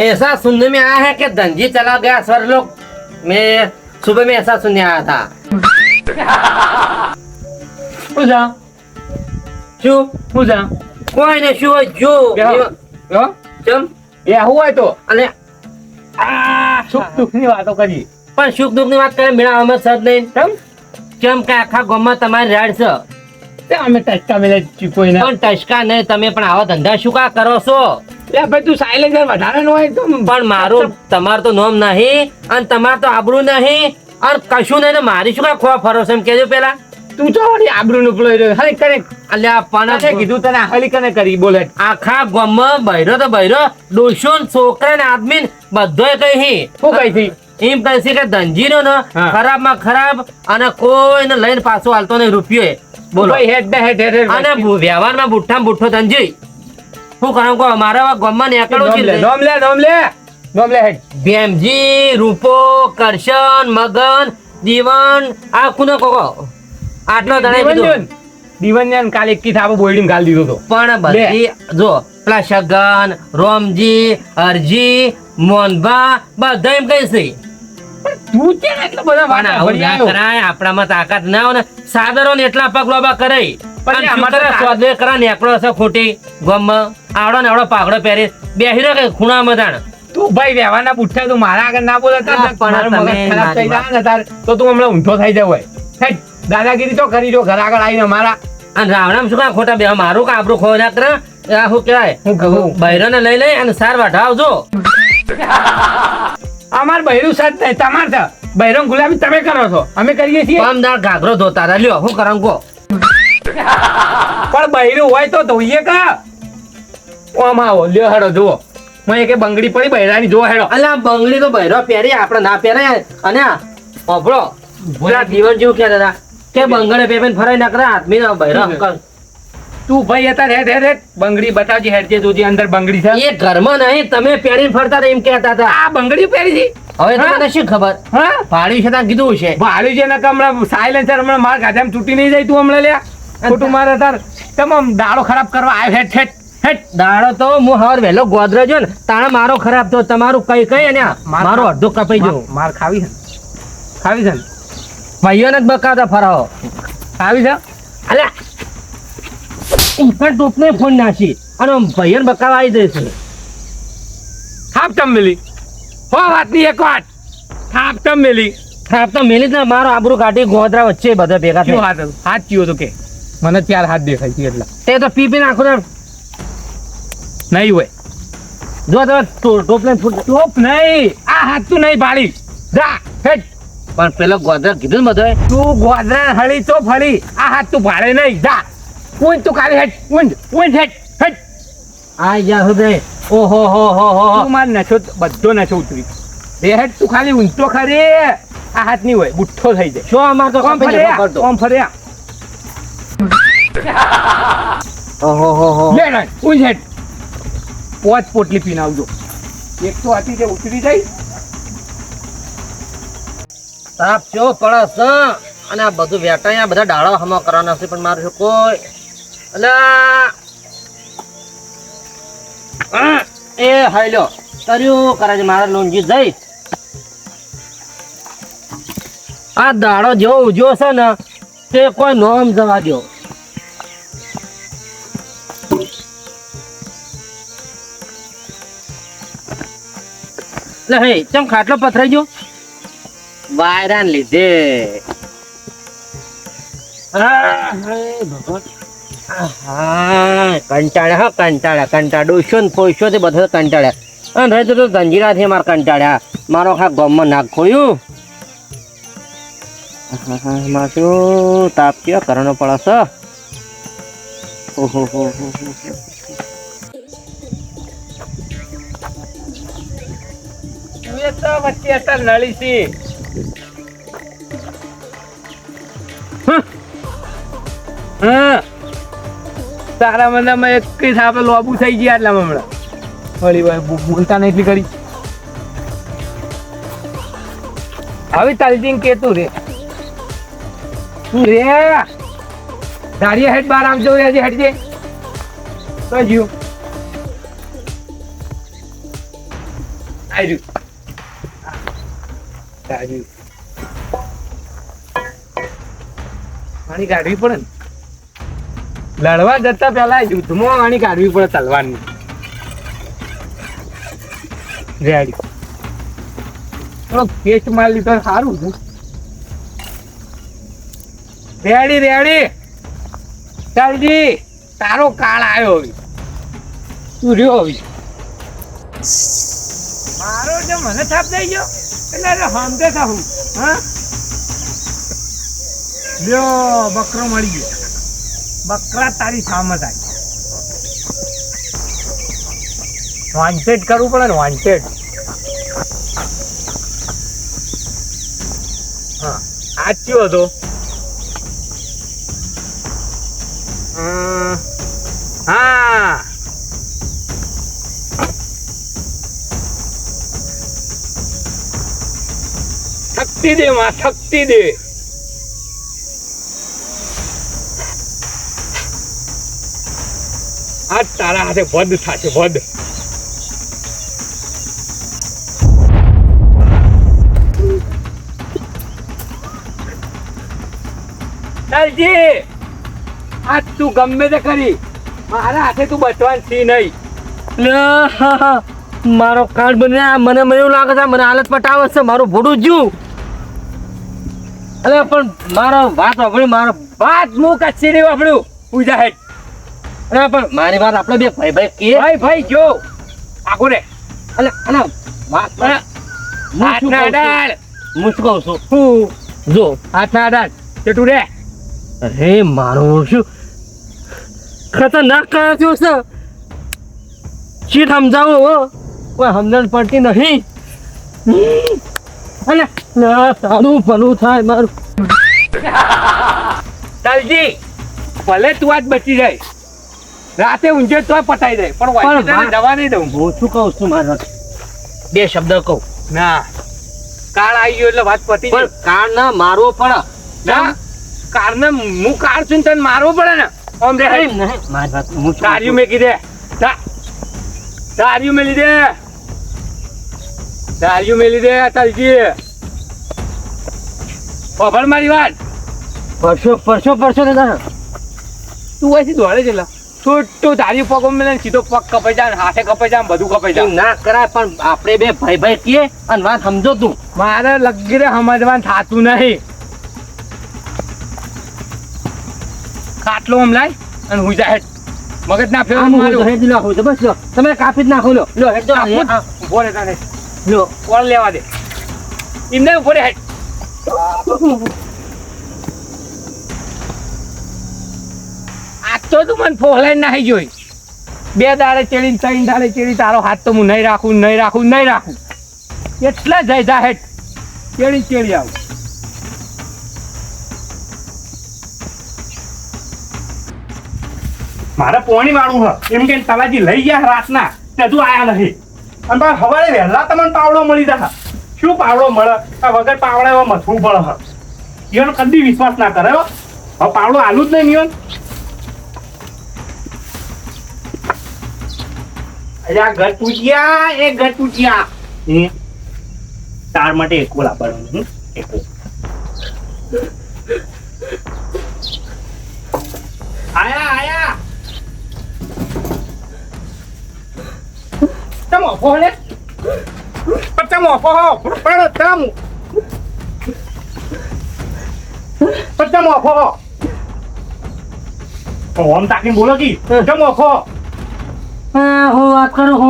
ऐसा सुनने में आया है कि धनजी चला गया स्वर्गलोक मैं सुबह में ऐसा सुनने आया था પૂજા શું પૂજા કોઈ ને શું હોય જો યો ચમ એ આવું હોય તો અને સુખ દુઃખની વાતો કરી પણ સુખ દુઃખ ની વાત કરે મેળા અમે સદ નહીં કેમ કેમ કે આખા ગામમાં તમારી રાડ છે તે અમે ટચકા મેલે ચૂકોઈ ના પણ ટચકા નહીં તમે પણ આવા ધંધા શું કા કરો છો લે ભાઈ તું સાયલેન્સર વધારે નો હોય તો પણ મારું તમારું તો નોમ નહીં અને તમારું તો આબરૂ નહીં અને કશું નહીં ને મારી શું કા ખોવા ફરો છો એમ કેજો પેલા તું તો વળી આબરૂ નું પેલો હરી કરે અલ્યા પણ કીધું તને હલી કને કરી બોલે આખા ગામમાં બૈરો તો બૈરો ડોશો ને છોકરા ને આદમી બધોય કહી શું કહી હતી એમ કહે છે કે ધનજીનો ને હા. ખરાબ માં ખરાબ અને કોઈને લઈને પાછો હાલતો નહીં રૂપિયો બોલો ભાઈ હેડ ને હેડ અને વ્યવહારમાં બુઠ્ઠામાં બુઠ્ઠો ધનજી શું કરું કહો મારા ગામમાં નીકળવું છે નોમ લે હેડ ભેમજી રૂપો કરશન મગન જીવન આ કુનો કહો આટલો દણાઈ દીધો દીવન કાલે એકી થાપો બોયડી ગાલ દીધો તો પણ બધી જો પેલા સગન રોમજી અરજી મોનભા બધા એમ કઈ છે તું કેમ એટલા બધા પણ આવું ના કરાય આપણામાં તાકાત ના હોય ને સાદરો ને એટલા પગ લોબા કરાય પણ પણ આમાં તો સ્વાદે કરા નેકળો હશે ખોટી ગામમાં આવડો ને આવડો પાઘડો પહેરી બેહી રહ્યો કે ખૂણામાં તાણ તું ભાઈ વ્યવહારના બુઠ્ઠા તું મારા આગળ ના બોલે ના, પણ તમે ખરાબ થઈ જાય ને તાર તો તું હમણાં ઊંધો થઈ જાવ હોય હેડ દાદાગીરી તો કરી દો ઘર આગળ આવીને મારા અને રાવણામ શું કા ખોટા બે મારું કા આપણું ખોઈ ના કરે આ શું કહેવાય હું કહું બૈરોને લઈ લઈ અને સાર વાઢાવજો અમાર બૈરું સાથ થાય તમાર છે બૈરંગ ગુલાબી તમે કરો છો અમે કરીએ છીએ પામદાર ઘાઘરો ધોતા રહ્યા લ્યો શું કરાં કો પણ બૈરું હોય તો ધોઈએ કા ઓમ આવો લ્યો હેડો જુઓ મને કે બંગડી પડી બૈરાની જો હેડો અલ્યા બંગડી તો બૈરો પહેરી આપણે ના પહેરે અને ઓભળો પેલા જીવન જેવું કે દાદા કે બંગડે પેપેન ફરાઈ ના કરે આદમી ના બૈરો તું ભાઈ અત્યારે હેડ હેડ હેડ બંગડી બતાવજે હેડ જે જોજી અંદર બંગડી છે એ ઘરમાં નહીં તમે પહેરીને ફરતા હતા એમ કહેતા હતા આ બંગડી પહેરી છે હવે હા? તમને શું ખબર હા ભાડ્યું છે ત્યાં કીધું છે ભાડું છે ને કે હમણાં સાયલેન્સર હમણાં માર ગાધામાં તૂટી નહીં જાય તું હમણાં લ્યા ખોટું મારે તાર તમામ દાડો ખરાબ કરવા આવ્યો હેડ હેડ હેડ દાડો તો હું હવાર વહેલો ગોદરે જો ને તાણે મારો ખરાબ તો તમારું કઈ કઈ અને મારો અડધો કપાઈ જવું માર ખાવી છે ખાવી છે ને ભાઈઓને જ બકાવતા ફરાવો ખાવી છે અલ્યા ઉપર ટોપને ફોન નાખી અને ભાઈઓને બકાવા આવી જશે થાપ તમ મિલી હો વાતની એક વાત થાપ તમ મિલી થાપ તો મેલી જ ને મારો આબરૂ કાઢી ગોદરા વચ્ચે બધા ભેગા કયો થયા હાથ હતો? હાથ કયો તો કે મને ચાર હાથ દેખાય છે એટલા તે તો પી નાખો ને નહીં હોય જો તો ટોપને ફૂટ ટોપ નહીં આ હાથ તું નહીં પાડી જા હેડ પણ પેલો ગોદરા કીધું ને બધો તું ગોદરા હળી તો ફળી આ હાથ તું ભાડે નહીં જા ઊંચ તું ખાલી હેડ ઊંચ હેડ હેડ આ યા હવે ઓહો હો હો હો તું માર નશો બધો નશો ઉતરી બે હેડ તું ખાલી ઊંચો ખરી આ હાથ નહીં હોય બુઠ્ઠો થઈ જાય શું અમાર તો ઓમ કપાઈ જવા ફર્યા કરતો ઓમ ફર્યા ઓહો હો હો લે ના ઊંચ હેડ પોચ પોટલી પીને આવજો એક તો હતી તે ઉતરી જાય તાપ ચો પડસ અને આ બધું વેટાયા બધા ડાળા હમો કરવાના છે પણ મારું શું કોઈ અલા એ હાલ્યો કર્યું કરે છે મારા લોનજી જઈ આ દાડો જેવો ઉજ્યો છે ને તે કોઈ નોમ જવા દો લે હે ચમ ખાટલો પથરાઈ ગયો વાયરાન લીધે કંટાળ્યા ડોસ્યો ને ફોસ્યો તે બધા કંટાળ્યા અને રહે તો ધંજીરા થી મારે કંટાળ્યા મારો ખા ગમમાં નાક ખોયું મારું તાપ કેવા કરવાનો પડે છે ઓહો હો એ તો વચ્ચે અત્યારે નળી છે હા તારા મતલબમાં એક જ આપણે લોબુ થઈ ગયા એટલે હમણાં વળી ભાઈ બોલતા નહીં એટલી કરી હવે તારી કેતું રે તું રે તારી હેડ બાર આવજો હજી હેડજે તો જીવ આવી રહ્યું. આની કાઢવી પડે ને લડવા જતા પેલા યુદ્ધમાં આની કાઢવી પડે તલવારની. રેડી થોડો પેસ્ટ મારી લીધો સારું છે. રેડી ચાલજી તારો કાળ આવ્યો હવે તું રહ્યો હવે મારો જે મને થાપ દઈ ગયો એટલે હમતે થાપું. હા લ્યો બકરો મળી ગયો. બકરા તારી સામે થાય. વોન્ટેડ કરવું પડે ને વોન્ટેડ. હા આ કયો હતો? હા શક્તિ દે માં શક્તિ દે. આજ તારા હાથે વધ થશે વધ. ચાલજી આજ તું ગમે તે કરી મારા હાથે તું બચવાની છી નહીં. મારો કાર્ડ બને મને એવું લાગે છે મને હાલત પટાવે છે મારું ભોડું જ્યું. અરે પણ મારો વાત વાપર્યું મારો વાત હું કચ્છી નહીં વાપર્યું પૂજા હેઠ. અરે પણ મારી વાત આપણે બે ભાઈ કે ભાઈ જો આખો રે અલે અલે વાત હાથના અડાડ. હું શું કહું છું હું જો હાથના અડાડ ચટુ રે. અરે મારો શું ખતરનાક કર્યો છે. ચીટ સમજાવો હો કોઈ સમજણ પડતી નહીં. અલે તારું ભલું થાય મારું. ચાલજી ભલે તું આજ બચી જાય રાતે ઊંઝે તોય પટાઈ જાય પણ દવા નહીં દઉં. હું શું કહું છું મારા બે શબ્દ કહું ના કાળ આવી ગયો એટલે વાત પતી પણ કાળ ના મારવો પડે. ના કારને હું કાર છું ને તને મારવો પડે ને. આમ રે નહીં મારી વાત હું તાર્યું મેં કીધે તાર્યું મેલી દે તાર્યું મેલી દે ચાલજી. ખબર મારી વાત પરસો ને તારા તું અહીંથી દોડે છે છોટું તારી પગ મેલે સીધો પગ કપાઈ જાય હાથે કપાઈ જાય બધું કપાઈ જાય. ના કરાય પણ આપણે બે ભાઈ કીએ અને વાત સમજો તું. મારે લગીરે સમજવાનું થાતું નહીં. ખાટલો આમ લાય અને હું જાય મગજ ના ફેર મારું હેડ નાખો તો બસ લો તમે કાપી જ નાખો લો લો હેડ તો ઉભો રે તને લો કોણ લેવા દે એમને ઉભો રે હેડ. આ તો તું મને ફોહલાઈ નાખી જોઈ. બે દાડે ચેડી 3 દાડે ચેડી તારો હાથ તો હું નહીં રાખું એટલે જઈ જા હેડ ચેડી આવું. મારે પોણી વાળું હ એમ કે તલાજી લઈ ગયા રાતના તે હજુ આયા નહીં અને પાછા સવારે વહેલા તમને પાવડો મળી જા. શું પાવડો મળે આ વગર પાવડા એવા મથવું પડે હ. એનો કદી વિશ્વાસ ના કરે હો. હવે પાવડો આલું જ નહીં નિયન. અલ્યા ઘર પૂજ્યા તાર માટે એકો લાવવાનું. એકો આયા તમે ઓફો લે પણ તમે ઓફો હો પણ તમે ઓફો હો ઓમ તાકીને બોલો કી તમે ઓફો. હું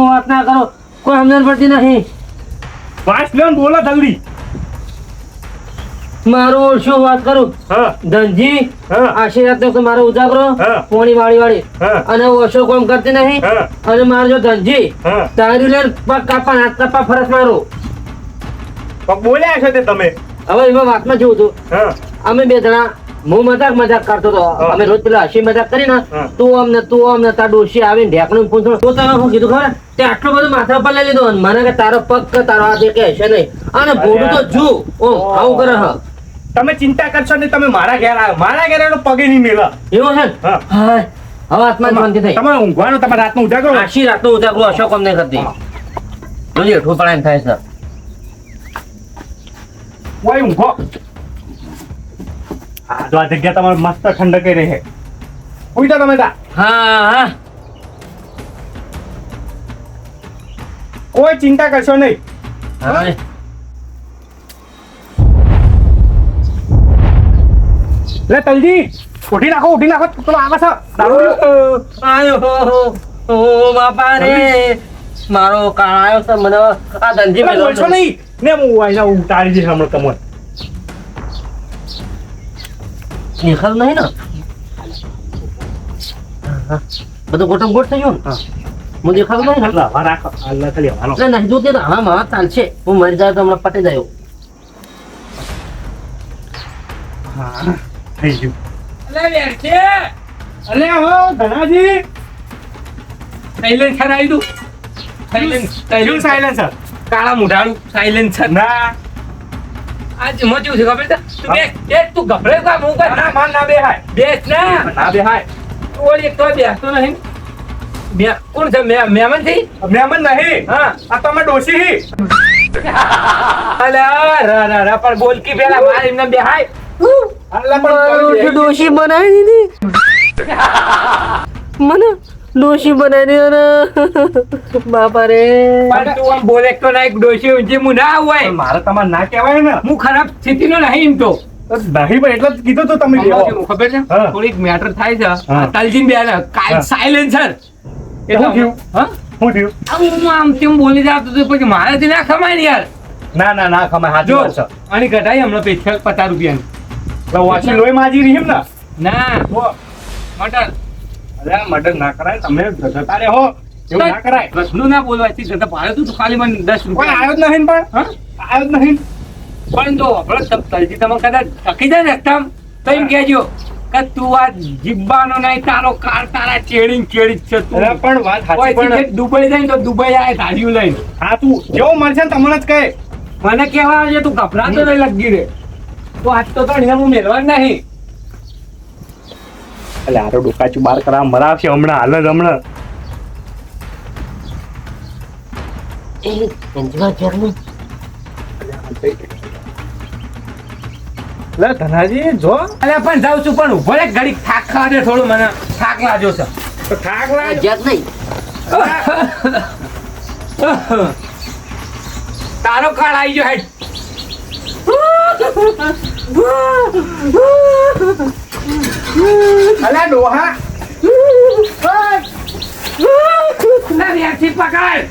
વાત ના કરો કોઈ સમજણ પડતી નહીં. વાસ લેન બોલો જલ્દી. મારું શું વાત કરું હા ધનજી હા આશીર્વાદ તો મારો ઉજાગરો હા. પોણી વાળી હા અને ઓછો કામ કરતી નહીં હા અને મારો જો ધનજી હા તારી લે પગ કાપા હાથ કાપા ફરસ મારો. પણ બોલ્યા છો તે તમે. હવે એમાં વાતમાં જેવું હતું હા અમે બે જણા હું મજાક કરતો હતો. અમે રોજ પેલા હસી મજાક કરી ને હા. તું અમને તાર ડોશી આવીને ઢેકણું પૂછો તો તમે શું કીધું ખબર તે આટલું બધું માથા પર લઈ લીધું અને મને કે તારો પગ કે તારો હાથ એ કે હશે નહીં અને ભોડું તો જુ ઓમ આવું કરે હ. તમે ચિંતા કરશો ને તમે મારા ઘેર આવ્યો મારા ઘેર એનો પગે નહીં મેલા. એવું છે ને? હા. હાય હવે આત્મા શાંતિ થઈ. તમારે ઊંઘવાનો તમારે રાતનો ઉજાગરો. આશી રાતનો ઉજાગરો અશોક અમને કરતી જોઈએ હેઠું પણ એમ થાય છે ઓય ઊંઘો. હા જો આ જગ્યા તમારે મસ્ત ઠંડક રહે છે. ઉઈ તો તમે તા હા કોઈ ચિંતા કરશો નહીં. હા લે તલજી ઉઠી નાખો પેલો આવે છે દારૂ પીવો. આયો ઓ બાપા રે મારો કાળ આવ્યો છે મને આ ધંધી પેલા બોલશો નહીં ને હું આઈને ઉતારી દઈશ હમણાં તમને. નિખાલ નહીં ને બધું ગોટમ ગોટ થઈ ગયું ને હું દેખાડું નહીં ને એટલે હવા રાખો હાલ ખાલી હવાનો. એટલે નહીં જોતી તો હા મારા ચાલશે હું મરી જાય તો હમણાં પટી જાય હા થઈ ગયું. અલે વેરશે અલે હો ધનાજી સાયલેન્સર આવી દઉં શું સાયલેન્સર? કાળા મુઢાળું સાયલેન્સર ના આજ મચ્યું છે ખબર છે તું બેસ તું ગભરે કા હું કા ના માન ના બેહાય બેસ ના ના બેહાય. ઓલી એક તો બેસતો નહીં કોણ છે મહેમાન થી મહેમાન નહીં હા આ તમે ડોશી હી. અલા રા પણ બોલકી પેલા માર એમને બેહાય અલ્લા પણ ડોશી બનાવી દીધી મને ડોશી બનાવી દીધી બાપા રે પણ તું આમ બોલે તો ના એક ડોશી ઊંચી હું ના હોય મારે તમારે ના કહેવાય ને. હું ખરાબ સ્થિતિનો નહીં એમ તો નહીં પણ એટલે જ કીધું તો તમે લેવો. ખબર છે હા. થોડીક મેટર થાય છે હા. તલજીન બે કાલ હા. સાયલેન્સર શું થયું? હા શું થયું? હું આમ તેમ બોલી જાતો તો પછી મારાથી ના ખમાય ને યાર ના ના ના ખમાય હાચી જો વાત છે. આની ઘટાઈ હમણાં પૈસા 50 રૂપિયાની એટલે વાંચી લોહી માજી રહી એમ ને. ના ઓ, મટર અરે મર્ડર ના કરાય તમે જતા રહે હો એવું ના કરાય. રસનું ના બોલવાથી જતા ભાડે તું ખાલી મને 10 કોઈ રૂપિયા આવ્યો જ નહીં પણ હા આવ્યો જ નહીં. પણ તો આપણે તલજી તમે કદાચ થકી જાય ને એકદમ તો એમ કહેજો કે તું આ જીબ્બાનો નહીં તારો કાર તારા ચેડી જ છે તું અરે પણ વાત સાચી કોઈ પણ ticket દુબઈ જાય ને તો દુબઈ આવે ગાડીઓ લઈને હા તું જેવો મળશે ને તમને જ કહે. મને કહેવા આવે તું ગભરાતો નહીં લગી રે તો આજ તો તને હું મેળવા નહીં એટલે આરો ડોકાચું બાર કરા મરાવશે હમણાં હાલ જ હમણાં. એ ધંધીમાં ઘેરનું લે ધનાજી જો અરે પણ જાઉં છું પણ ઉભો રે ઘડીક થાક ખાવા દે થોડું મને થાક લાગ્યો છે તો થાક લાગ. જગ નહીં તારો કાળ આવી ગયો હેડ અલ્યા ડોહા ના વ્યાસી પકડ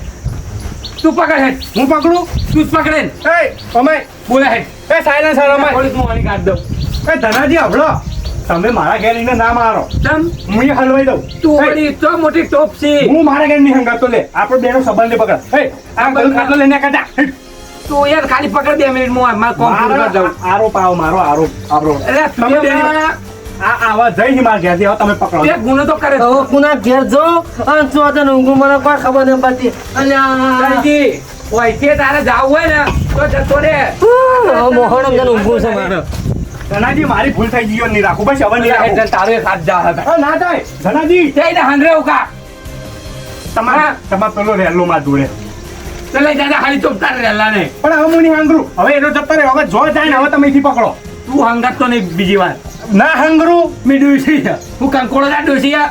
તું પકડ હેડ હું પકડું. તું જ પકડે ને એ અમાય બોલે હેડ એ સાયલેન્સર અમાય. થોડીક હું આની કાઢ દઉં એ ધનાજી હબળો તમે મારા ઘેર એને ના મારો તમ હું એ હલવાઈ દઉં. તું એ, ઓલી તો મોટી ટોપ છે હું મારા ઘેર ની હંગાતો લે આપણે બેનો સંબંધ પકડ. એ આ બધું ખાટલો લઈને કાઢા. તું યાર ખાલી પકડ 2 મિનિટ હું મારા કોમ પૂરું કરી દઉં આરોપ આવો મારો આરોપ આપણો. અરે તમે તું બેન- આ આવા જઈ હી મારા ઘેરથી આવો તમે પકડો. તે ગુનો તો કરે હવે કુના ઘેર જો અને શું હતું ઊંઘું મને કોઈ ખબર નહીં પડતી અલ્યા તલજી ઓયથી તારે જાવું હોય ને તો જતો રે મોહણમ જન ઊંઘું છે મારે ધનાજી મારી ભૂલ થઈ ગઈ નહીં રાખું બસ હવે નહીં રાખું. તારો એક હાથ જા હતા ના થાય ધનાજી જઈને હંડરે ઉકા તમારા તમાર પેલો રેલો માં જોડે તો લઈ દાદા ખાલી ચોપતા રહેલા ને પણ હવે હું નહીં હાંગરું હવે એનો જતો રહ્યો હવે જો જાય ને હવે તમે અહીંથી પકડો. તું હંગાત તો નહીં બીજી વાર ના હાંગરું મેં ડોસી છે હું કંકોડો ના ડોસિયા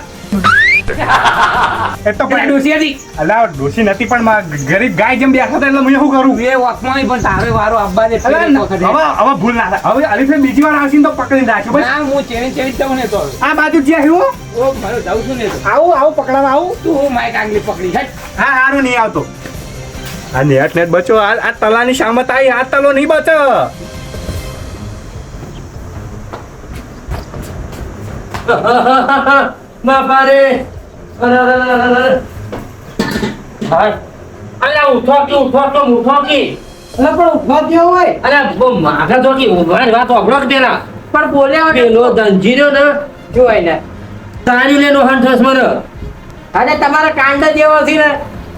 એ તો પણ ડોસિયાથી અલા ડોશી નથી પણ મારા ગરીબ ગાય જેમ બેઠા હતા એટલે હું શું કરું. એ વખમાં પણ તારો વારો આવવા દે અલા, હવે ભૂલ ના થાય હવે અલીફે બીજી વાર આવશે ને તો પકડીને રાખ્યો બસ. ના હું ચેવી ચેવી જાઉં ને તો આ બાજુ જ્યાં હું ઓ મારો જાઉં છું ને તો આવું આવું પકડાવા આવું. તું હું માઈક આંગળી પકડી હટ હા હારું નહીં આવતો. આ નેટ નેટ બચો આ તલાની શામત આવી આ તલો નહીં બચો. બાપા રે હાય અલ્યા ઉઠો કે પણ ઉઠવા કેવો હોય અલ્યા માગા તો કે ઉભા વાત ઓગળો કે પેલા પણ બોલ્યા પેલો ધનજીરો ને જોઈ ને તારી લેનો હંઠસ મને અરે તમારા કાંડ જેવો છે ને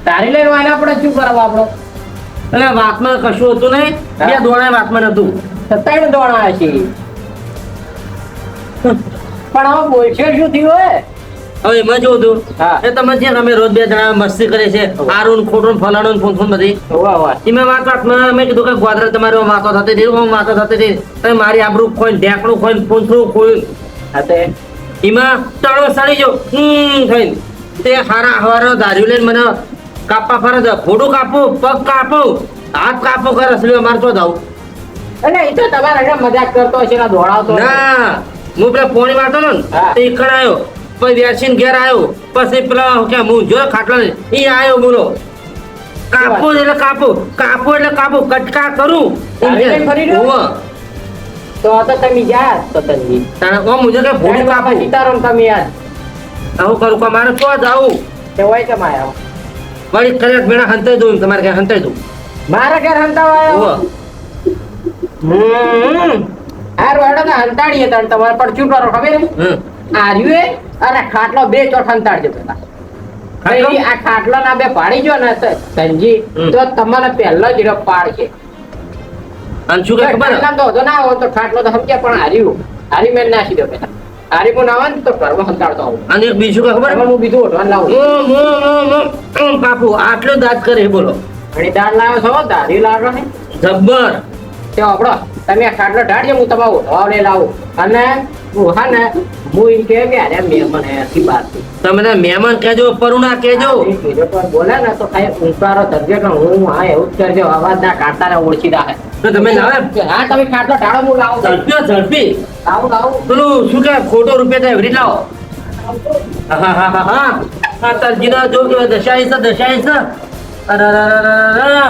તારી લઈને વાયના આપણે શું કરવા આપણો અલ્યા વાતમાં કશું હતું નહીં બે દોણા વાતમાં નતું 27 દોણા હશે પણ હવે બોલશે શું થયું હે હવે એમાં જોઉં તું હા. એ તમે જે અમે રોજ બે જણા મસ્તી કરે છે આરું ને ખોટું ને ફલાણું ને ફૂંફૂં બધી હોવા હોવા એમાં વાત વાતમાં મેં કીધું કે ગોદરા તમારી વાતો થતી હતી વાતો થતી હતી તમે મારી આબરૂ ખોઈને ઢેકણું ખોઈને પૂંછડું ખોઈને હા તે એમાં તળો સડી ગયો થઈને તે હારા હવારો ધાર્યું લઈને મને કાપવા ફરે છે ફોટું કાપું પગ કાપું હાથ કાપો કરે અસલી અમારે તો જાવ અને એ તો તમારે એને મજાક કરતો હશે ને દોડાવતો હશે. ના હું પેલા પોણી મારતો ને હા. તે ઈકણ આવ્યો પછી વેરસીને ઘેર આવ્યો પછી પેલા કે હું જો ખાટલો ને એ આવ્યો બોલો કાપું એટલે કાપું કાપું એટલે કાપું કટકા કરું તારી કઈ ફરી રહ્યો? હોવે. તો આ તો તમે યાર તો તનજી તાણે કહો મુજે કે ફોટું કાપું સીતારામ તમે યાર આવું કરું કે મારે તો જાવું તે હોય કે માયા વળી કદાચ મેળા હંતાઈ દઉં તમારે ક્યાં હંતાઈ દઉં મારા ઘેર હંતાવા આવ્યો આ રોડો ને હંતાડીએ તાણ તમારે પણ શું કરો ખબર છે? આર્યું એ અને ખાટલો બે ચોટ હંતાડજો પેલા ખાટલો? પછી આ ખાટલો ના બે પાડી ગયો ને સંજી હમ. તો તમારે પહેલો જ હીરો પાડશે અને શું કે ખબર ખાટલામાં તો વધુ ના હોય તો ખાટલો તો સમજ્યા પણ હારી મેં નાખી દો પેલા હારી પણ આવે ને તો ઘરમાં હંતાડતો આવું અને એક બીજું કે ખબર એમાં હું બીજું ઓઢવાનું લાવું કાપુ આટલું દાંત કરે બોલો અને દાળ લાવ્યો છો દાઢી લાવો ને જબ્બર તે આપણો તમે આ ખાટલો ઢાળજો હું તમારો ઓઢવા લઈ લાવું અને હું હા ને હું એમ કે અરે મહેમાન અહીંયાથી બહારથી તમે ને મહેમાન કહેજો પરુણા કહેજો બીજો કોઈ બોલે ને તો ખાલી ઊંચારો ધરજો કે હું હા એવું જ કરજો અવાજ ના કાઢતા ને ઓળખી રાખે તો તમે લાવે હા તમે ખાટલો ઢાળો હું લાવું ઝડપી ઝડપી લાવું પેલું શું કે ખોટો રૂપિયા થાય એવરી લાવો હા હા હા હા આ તરજીના જો કે દશાઈ છે અરે અરે અરે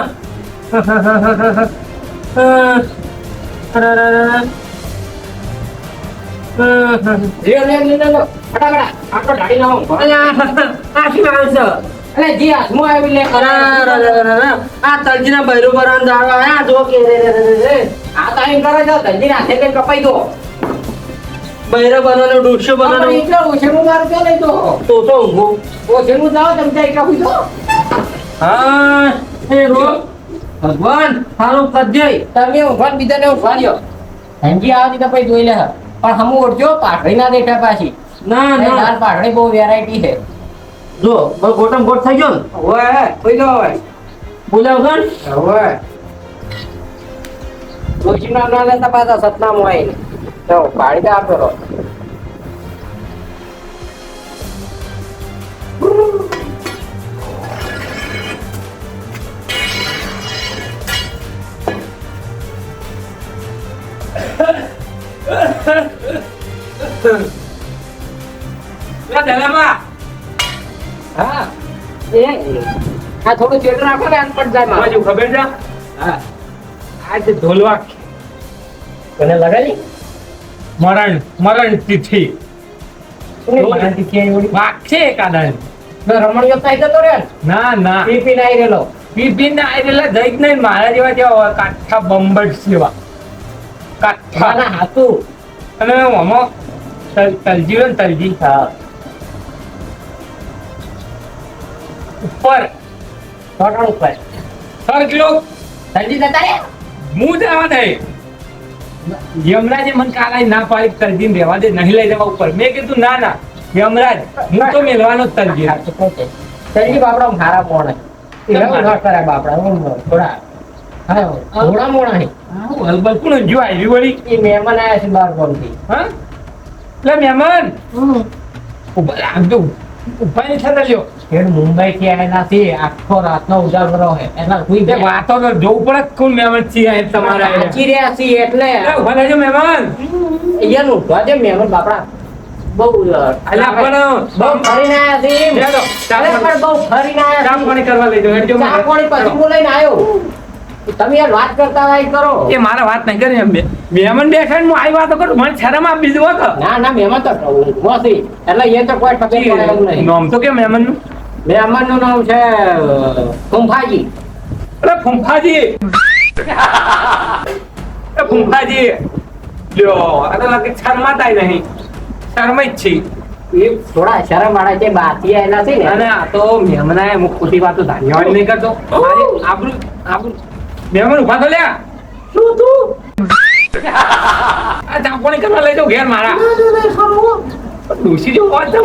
લ્યો ફટાફટ આટલો ઢાળી લાવો આ શું આવે છે એટલે જી હાથમાં આવી લે આ તરજીના બૈરો બરાન દાડો આયા જો કે આ તો એમ કરે છે ધંધી હાથે કઈ કપાઈ દો બૈરો બનવાનો ડોશો બનવાનો એટલે ઓછેનું મારતો નહીં તો તો ઊંઘો ઓછેનું જાઓ તમે ત્યાં કપી દો હા એ રો ભગવાન સારું કરજે તમે ઊંઘવા બીજાને ઊંઘવા દો ધંધી આવતી તો પછી જોઈ લે પણ હમું ઓળજો પાઘડી ના દેખા પાછી ના ના લાલ પાઘડી બહુ વેરાયટી છે જો બસ ગોટમ ગોટ થઈ ગયો ને ઓય કોઈ દો ઓય બોલ્યા વગર ઓય ઓછીના ના લેતા પાછા સતનામ હોય ને તો પાડી દે આપો રો હા એ આ થોડું ચેટ રાખો ને આમ પડ જાય મારે ખબર છે હા આજ ઢોલવા તને લગાડી મરણ તિથિ મરાઠી ક્યાં એવડી વાક છે એકાદા રમણીયો થાય જતો રે ના ના પીપી નાઈ રેલો પીપીન આવેલા જઈ જ નહીં મારા જેવા જેવા કાઠા બંબટ જેવા કાઠા ના હાતું અને આમાં તલજી હોય ને તલજી હા ઉપર ટોટલ ઉપર સર કિલો સંજી જતા રે હું જવા દે યમરાજે મને કાલે ના પાડી તલજીને રહેવા દે નહીં લઈ જવા ઉપર મેં કીધું ના ના યમરાજ હું તો મેલવાનો જ તલજી સંજી બાપડા હારા મોણે એવું ન કરે બાપડા થોડા હા થોડા મોણા હે હલબલ કોણ જો આવી વળી એ મહેમાન આયા છે બાર ગામથી હા એટલે મહેમાન ઉભા રાખજો ઉભા નહીં થતા લ્યો ખેડ મુંબઈ થી આયેલા છે આખો રાતનો ઉજાગરો હે એટલે સુઈ તે વાતો તો જોવું પડે કે કોણ મહેમાન છે આ તમારા સાચી રહ્યા છે એટલે એટલે ઉભા રહેજો મહેમાન અહીંયાનું ઉઠવા મહેમાન બાપડા બહુ અલ્યા પણ બહુ ફરીને આયા છે એમ. ચાલો, ચા અરે પણ બહુ ફરીને આયા ચા છે. પાણી કરવા લઈ જાઓ હેડજો ચા પાણી પછી હું લઈને આવ્યો તમે યાર વાત કરતા હોય કરો એ મારા વાત નહીં કરી એમ મહેમાન બેઠા ને હું આવી વાતો કરું મને શરમ આપ બીજું હોત ના ના મહેમાન તો મોસી એટલે એ તો કોઈ ખબર પડે એમ નહીં નામ તો કે મહેમાન નું મહેમાન નું નામ છે કુંભાજી અરે ફૂંફાજી એ ફૂંફાજી લ્યો આ તો લાગે શરમાતા નહીં શરમાઈ જ છે એ થોડા શરમ વાળા છે બહારથી આયેલા છે ને અને આ તો મહેમાન આયા હું ખોટી વાતો ધાર્યાવાળી નહીં કરતો મારી આબરૂ મહેમાન ઉભા તો લ્યા શું તું આ ચાપણી કરવા લઈ જાઓ ઘેર મારા ડોસી જો વાત છે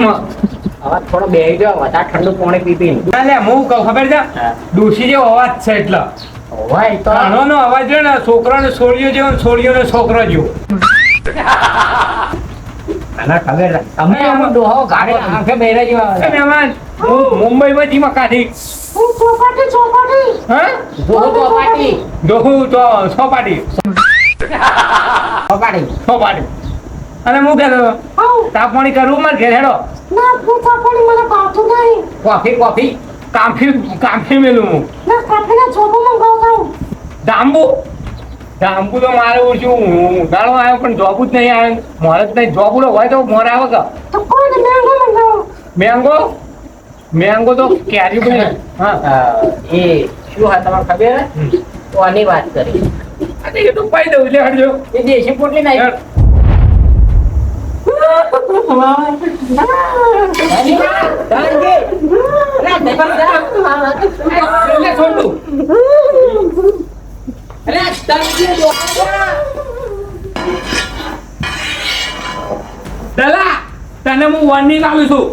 હવે થોડો બેહી ગયો વધારે ઠંડુ પાણી પી પીને. લે હું કહું ખબર છે હા. ડોશી જેવો અવાજ છે એટલે હોય તો કાનોનો અવાજ છે ને છોકરાનો છોડીઓ જેવો ને છોડીઓનો છોકરો જેવો આના ખબર છે. અમે આમ ડોહો ગાડી આંખે બેરા જેવા એ મહેમાન હું મુંબઈમાં જી મકાથી હા જોહો ચોપાટી દોહું તો સોપાટી ચોપાટી સોપાટી અને હું કહેતો તાપ પાણી કરવું મારે ઘેર હેડો કોફી કાંફી મેલું હું ડાંબુ તો મારે ઓછું ગાળો આવ્યો પણ જોબુ જ નહીં આવ્યો મારે જ નહીં જોબુડો હોય તો મોર આવે કે મેંગો તો કેરી બની હા એ શું હા તમારે ખબર કોની વાત કરી અરે એ તો પાઈ દઉં એટલે હટજો એ દેશી પોટલી નહીં હેડ. એટલે છોડું દલા તને હું વોર્નિંગ આપું છું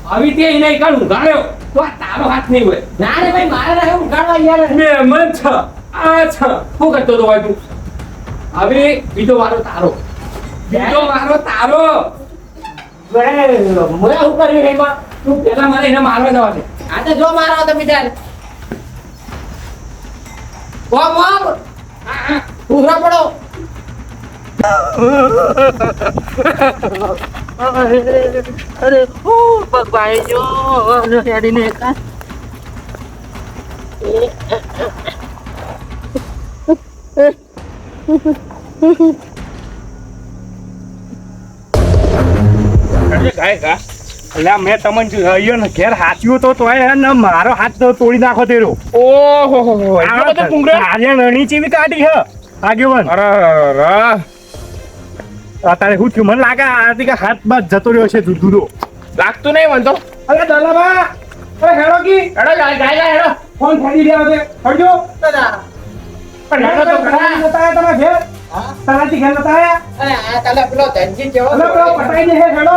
હવે તે નહીં કાઢું ગાળ્યો તો આ તારો હાથ નહીં હોય મહેમાન છ આ છ શું કરતો તો હોય તું હવે બીજો વારો તારો તું પેલા મને એને મારવા જવા દે જો મારો તમે ત્યારે ઉભરા પડો અરે પગભાઈ જો હેડીને એટલે મેં તમને જોયું ને ઘેર હાચ્યું તો તોય હે ને મારો હાથ તો તોડી નાખો તેરો ઓહો નણી ચીવી કાઢી હે આગેવાન અત્યારે શું થયું મને લાગે આથી કે હાથ બાદ જતો રહ્યો છે દૂધો લાગતું નહીં મને તો અરે દલાબા અરે હેડો કી હેડો ફોન ખાલી રહ્યા છે હટજો પણ હેડો તો ખરા નતા તમે ઘેર તારાથી ઘેર નતા આયા પેલો ધનજી કેવો અરે પેલો પટાઈ દે હે હેડો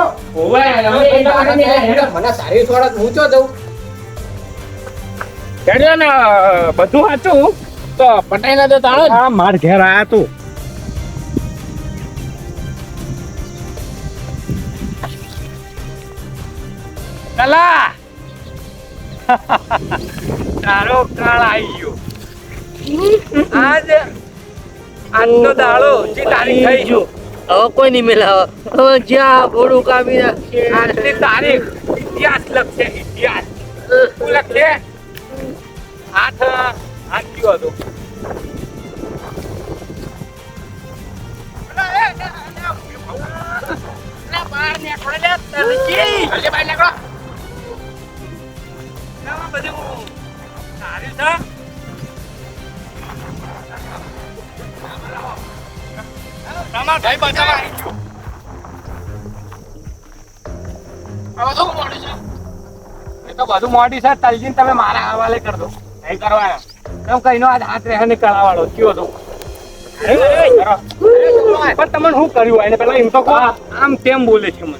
મને સારી થોડા ઊંચો દઉં હેડ્યો ને બધું સાચું તો પટાઈ ના દો તાળો આ માર ઘેર આયા તું કલા તારો કાળ આવી ગયો આજનો દાડો જે તારીખ થઈ ગયો હવે કોઈ નહીં મેલાવે હવે જ્યાં ઘોડું કાપી નાખશે આજની તારીખ ઇતિહાસ લખશે ઇતિહાસ શું લખશે હાથ કયો હતો બહાર નીકળો લે તરજી બહાર નીકળો બધું સારું છે તમાર ભાઈ બચાવવા આવી ગયો હવે શું મોડી છે એ તો બધું મોડી છે તલજીને તમે મારા હવાલે કરી દો નહીં કરવાના કેમ કઈનો આજ હાથ રહે ને કળાવાળો કયો તો પણ તમને શું કર્યું એને પેલા એમ તો કહો આમ તેમ બોલે છે મને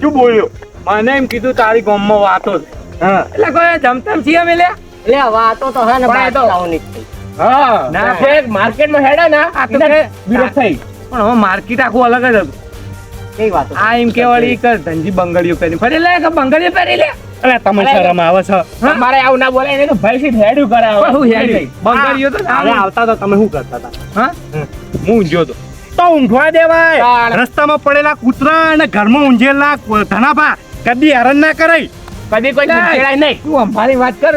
શું બોલ્યો મને એમ કીધું તારી ગામમાં વાતો છે હા એટલે કોઈ જમતમ છીએ અમે લ્યા એટલે વાતો તો હે ને પણ બાર એ તો- લાવવાની જ થઈ. હા ના ફેર માર્કેટમાં હેડા ના આ તો વિરોધ થઈ પણ હવે માર્કેટ આખું અલગ જ હતું કઈ વાતો આ એમ કેવાળી કે ધનજી બંગડીઓ પહેરી ફરી લે કે બંગડીઓ પહેરી લે અરે તમને શરમ આવે છે તમારે આવું ના બોલાય એને ભાઈ સીધ હેડું કરાવે હું હેડી બંગડીઓ તો અરે આવતા તો તમે શું કરતા હતા હા હું ઊંઝ્યો તો તો ઊંઘવા દેવાય તાણ. રસ્તામાં પડેલા કૂતરા અને ઘરમાં ઊંઝેલા ધનાભા કદી હેરાન ના કરાય કદી કોઈ છેડાય નહીં તું અમારી વાત કર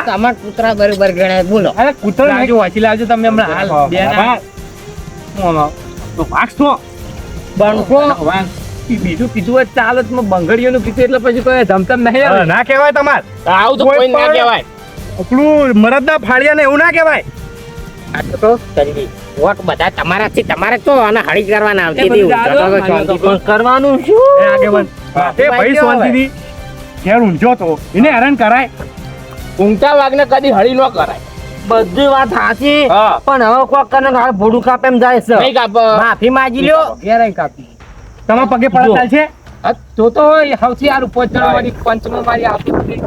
તમાર કૂતરા બરોબર ગણાય બોલો અરે કૂતરો લાવજો વાંચી લાવજો તમે હમણાં હાલ બે ના તો ભાગશો બનકો બીજું કીધું હોય ચાલો જ મેં બંગડીઓનું કીધું એટલે પછી કોઈ ધમધમ નહીં આવે. ના કહેવાય તમાર આવું તો કોઈ કોઈ ના પણ- કહેવાય પેલું મરદના ફાળિયા ને એવું ના કહેવાય આ તો કરી વોટ બધા તમારાથી તમારે તો અને હળી કરવાના આવતી એ બધું હતી. જાદો, તો શાંતિ પણ કરવાનું એ શું આગેવાન એ ભાઈ શાંતિથી ઘેર ઊંઝો તો એને હેરાન કરાય ઊંઘતા વાગને કદી હળી ન કરાય બધી વાત સાચી હા. પણ હવે કોક કને હાલ ભોડું કાપે એમ જાય છે નહીં કાપ માફી માંગી લ્યો ઘેરાઈ કાપી તમારા પગે પડતા છે હા, તો એ સૌથી સારું પોચણ વાળી પંચમાં મારી આપી હતી.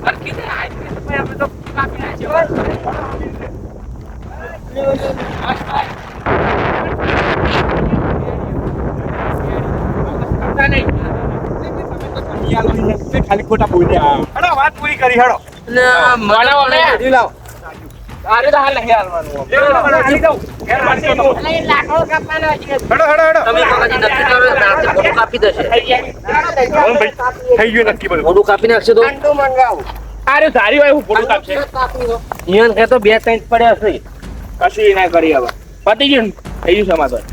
અરખી ને આઈ તો ભાઈ અમે તો કાપી નાખ્યો હોય. ખાલી ખોટા બોલ્યા હેડો વાત પૂરી કરી હેડો ના, મને મને બધું લાવો. તારે તો હાલ નહીં હાલવાનું. હાલી જાઓ. ઘેર વાંચી જાઓ. એટલે એ લાકડો કાપવાનો છે. હેડો હેડો હેડો તમે કાકાજી નક્કી કરો એટલે તારથી મોઢું કાપી દેશે. ભાઈ થઈ ગયું નક્કી બધું મોઢું કાપી નાખશે તો અંડું મંગાવું. અરે સારી હોય હું ફોટો કાપશે ઈવન કહેતો 2 3 પડ્યા છે. કશું ના કરી હવે પતી ગયું ને? થઈ ગયું સમાધાન.